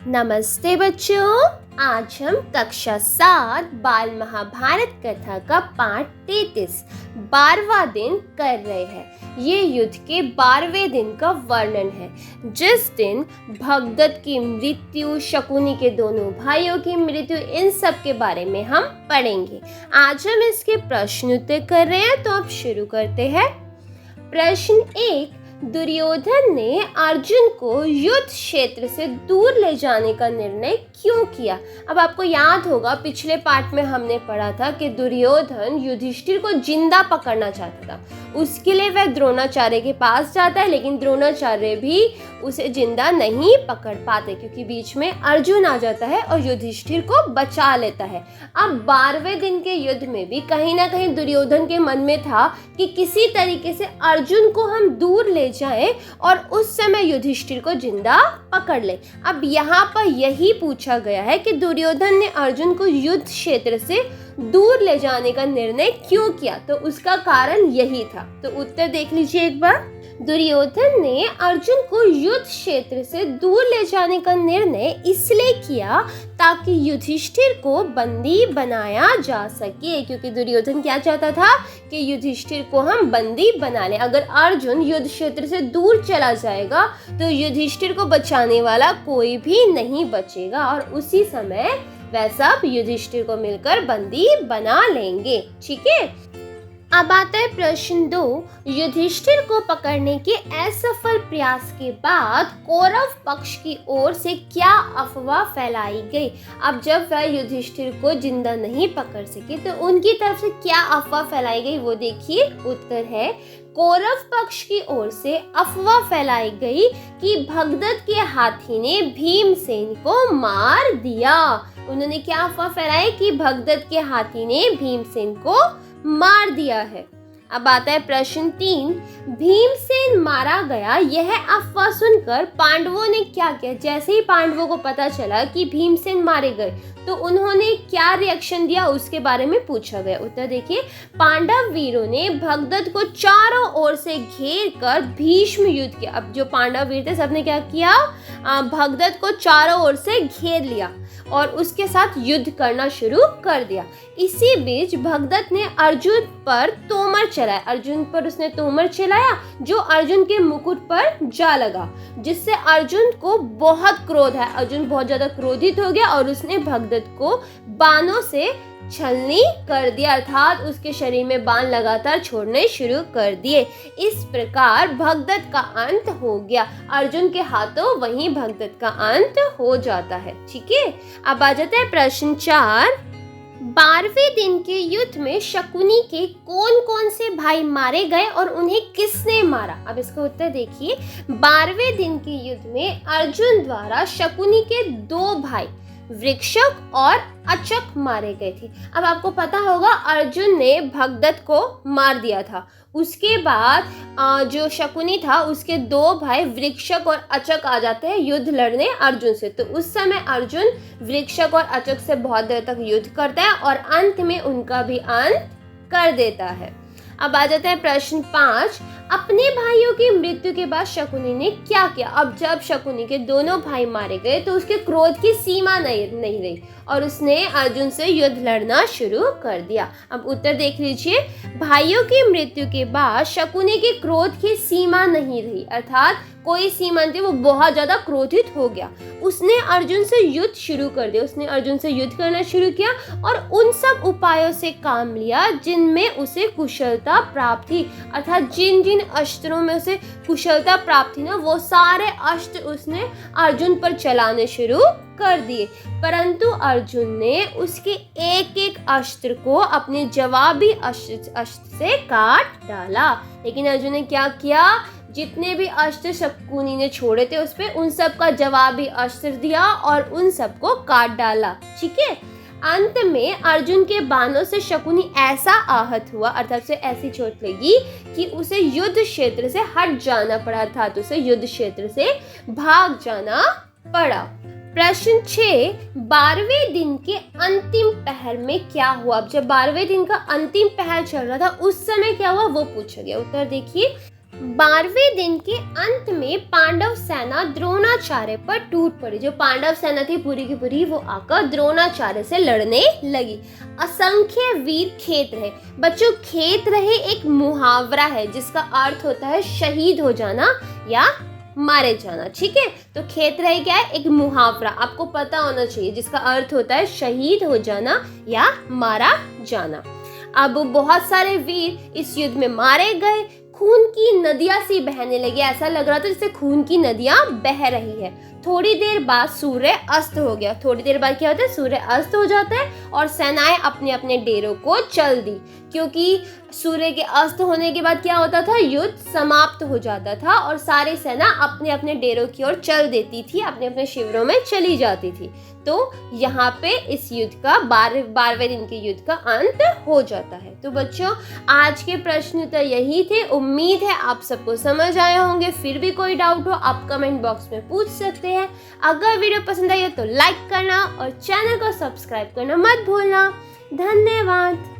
नमस्ते बच्चों। आज हम कक्षा 7 बाल महाभारत कथा का पाठ 33 12वां दिन कर रहे हैं। ये युद्ध के 12वें दिन का वर्णन है, जिस दिन भगदत्त की मृत्यु, शकुनी के दोनों भाइयों की मृत्यु, इन सब के बारे में हम पढ़ेंगे। आज हम इसके प्रश्न उत्तर कर रहे हैं, तो अब शुरू करते हैं। प्रश्न 1, दुर्योधन ने अर्जुन को युद्ध क्षेत्र से दूर ले जाने का निर्णय क्यों किया? अब आपको याद होगा, पिछले पाठ में हमने पढ़ा था कि दुर्योधन युधिष्ठिर को जिंदा पकड़ना चाहता था। उसके लिए वह द्रोणाचार्य के पास जाता है, लेकिन द्रोणाचार्य भी उसे जिंदा नहीं पकड़ पाते, क्योंकि बीच में अर्जुन आ जाता है और युधिष्ठिर को बचा लेता है। अब 12वें दिन के युद्ध में भी कहीं ना कहीं दुर्योधन के मन में था कि किसी तरीके से अर्जुन को हम दूर ले जाएं और उस समय युधिष्ठिर को जिंदा पकड़ ले। अब यहाँ पर यही पूछा गया है कि दुर्योधन ने अर्जुन को युद्ध क्षेत्र से दूर ले जाने का निर्णय क्यों किया, तो उसका कारण यही था। तो उत्तर देख लीजिए एक बार। दुर्योधन ने अर्जुन को युद्ध क्षेत्र से दूर ले जाने का निर्णय इसलिए किया ताकि युधिष्ठिर को बंदी बनाया जा सके, क्योंकि दुर्योधन क्या चाहता था कि युधिष्ठिर को हम बंदी बना लें। अगर अर्जुन युद्ध क्षेत्र से दूर चला जाएगा तो युधिष्ठिर को बचाने वाला कोई भी नहीं बचेगा, और उसी समय वह सब युधिष्ठिर को मिलकर बंदी बना लेंगे। ठीक है, अब आता है प्रश्न 2, युधिष्ठिर को पकड़ने के असफल प्रयास के बाद कौरव पक्ष की ओर से क्या अफवाह फैलाई गई? अब जब वह युधिष्ठिर को जिंदा नहीं पकड़ सके तो उनकी तरफ से क्या अफवाह फैलाई गई, वो देखिए। उत्तर है, कौरव पक्ष की ओर से अफवाह फैलाई गई कि भगदत्त के हाथी ने भीमसेन को मार दिया। उन्होंने क्या अफवाह फैलाई कि भगदत्त के हाथी ने भीमसेन को मार दिया है। अब आता है प्रश्न 3, भीमसेन मारा गया, यह अफवाह सुनकर पांडवों ने क्या किया? जैसे ही पांडवों को पता चला कि भीमसेन मारे गए तो उन्होंने क्या रिएक्शन दिया, उसके बारे में पूछा गया। उत्तर देखिए, पांडव वीरों ने भगदत्त को चारों ओर से घेर कर भीष्म युद्ध किया। अब जो पांडव वीर थे सबने क्या किया? भगदत्त को चारों ओर से घेर लिया और उसके साथ युद्ध करना शुरू कर दिया। इसी बीच भगदत्त ने अर्जुन पर तोमर चलाया। अर्जुन पर उसने तोमर चलाया जो अर्जुन के मुकुट पर जा लगा, जिससे अर्जुन को बहुत क्रोध है। अर्जुन बहुत ज्यादा क्रोधित हो गया और उसने भगदत्त को बाणों से छलनी कर दिया, अर्थात उसके शरीर में बाण लगातार छोड़ने शुरू कर दिए। इस प्रकार भगदत्त का अंत हो गया। अर्जुन के हाथों वहीं भगदत्त का अंत हो जाता है। ठीक है, अब आ जाता है प्रश्न 4, 12वें दिन के युद्ध में शकुनी के कौन कौन से भाई मारे गए और उन्हें किसने मारा? अब इसका उत्तर देखिए। 12वें दिन के युद्ध में अर्जुन द्वारा शकुनी के 2 भाई वृक्षक और अचक मारे गए थे। अब आपको पता होगा, अर्जुन ने भगदत्त को मार दिया था। उसके बाद जो शकुनी था उसके 2 भाई वृक्षक और अचक आ जाते हैं युद्ध लड़ने अर्जुन से। तो उस समय अर्जुन वृक्षक और अचक से बहुत देर तक युद्ध करता है और अंत में उनका भी अंत कर देता है। अब आ जाता है प्रश्न 5, अपने भाइयों की मृत्यु के बाद शकुनी ने क्या किया? अब जब शकुनी के दोनों भाई मारे गए तो उसके क्रोध की सीमा नहीं रही और उसने अर्जुन से युद्ध लड़ना शुरू कर दिया। अब उत्तर देख लीजिए। भाइयों की मृत्यु के बाद शकुनी के क्रोध की सीमा नहीं रही, अर्थात कोई सीमा नहीं, वो बहुत ज्यादा क्रोधित हो गया। उसने अर्जुन से युद्ध शुरू कर दिया। उसने अर्जुन से युद्ध करना शुरू किया और उन सब उपायों से काम लिया जिनमें उसे कुशलता प्राप्त थी, अर्थात जिन जिन अस्त्रों में उसे कुशलता प्राप्त थी ना, वो सारे अस्त्र उसने अर्जुन पर चलाने शुरू कर दिए। परंतु अर्जुन ने उसके एक एक अस्त्र को अपने जवाबी अस्त्र से काट डाला। लेकिन अर्जुन ने क्या किया? जितने भी अस्त्र शकुनी ने छोड़े थे उस पे उन सब का जवाबी अस्त्र दिया और उन सबको काट डाला। ठीक है, अंत में अर्जुन के बाणों से शकुनी ऐसा आहत हुआ, अर्थात उसे ऐसी चोट लगी कि उसे युद्ध क्षेत्र से हट जाना पड़ा, अर्थात उसे युद्ध क्षेत्र से भाग जाना पड़ा। प्रश्न 6, 12वें दिन के अंतिम पहर में क्या हुआ? अब जब 12वें दिन का अंतिम पहर चल रहा था उस समय क्या हुआ वो पूछा गया। उत्तर देखिए। 12वें दिन के अंत में पांडव सेना द्रोणाचार्य पर टूट पड़ी। जो पांडव सेना थी पूरी की पूरी वो आकर द्रोणाचार्य से लड़ने लगी। असंख्य वीर खेत रहे। बच्चों, खेत रहे एक मुहावरा है जिसका अर्थ होता है शहीद हो जाना या मारे जाना। ठीक है, तो खेत रहे क्या है? एक मुहावरा, आपको पता होना चाहिए, जिसका अर्थ होता है शहीद हो जाना या मारा जाना। अब बहुत सारे वीर इस युद्ध में मारे गए। खून की नदियां सी बहने लगी। ऐसा लग रहा था जैसे खून की नदियां बह रही है। थोड़ी देर बाद सूर्य अस्त हो गया। थोड़ी देर बाद क्या होता है? सूर्य अस्त हो जाता है और सेनाएं अपने अपने डेरों को चल दी, क्योंकि सूर्य के अस्त होने के बाद क्या होता था? युद्ध समाप्त हो जाता था और सारी सेना अपने अपने डेरों की ओर चल देती थी, अपने अपने शिविरों में चली जाती थी। तो यहाँ पे इस युद्ध का 12वें दिन के युद्ध का अंत हो जाता है। तो बच्चों, आज के प्रश्न तो यही थे। उम्मीद है आप सबको समझ आए होंगे। फिर भी कोई डाउट हो आप कमेंट बॉक्स में पूछ सकते हैं। अगर वीडियो पसंद आई तो लाइक करना और चैनल को सब्सक्राइब करना मत भूलना। धन्यवाद।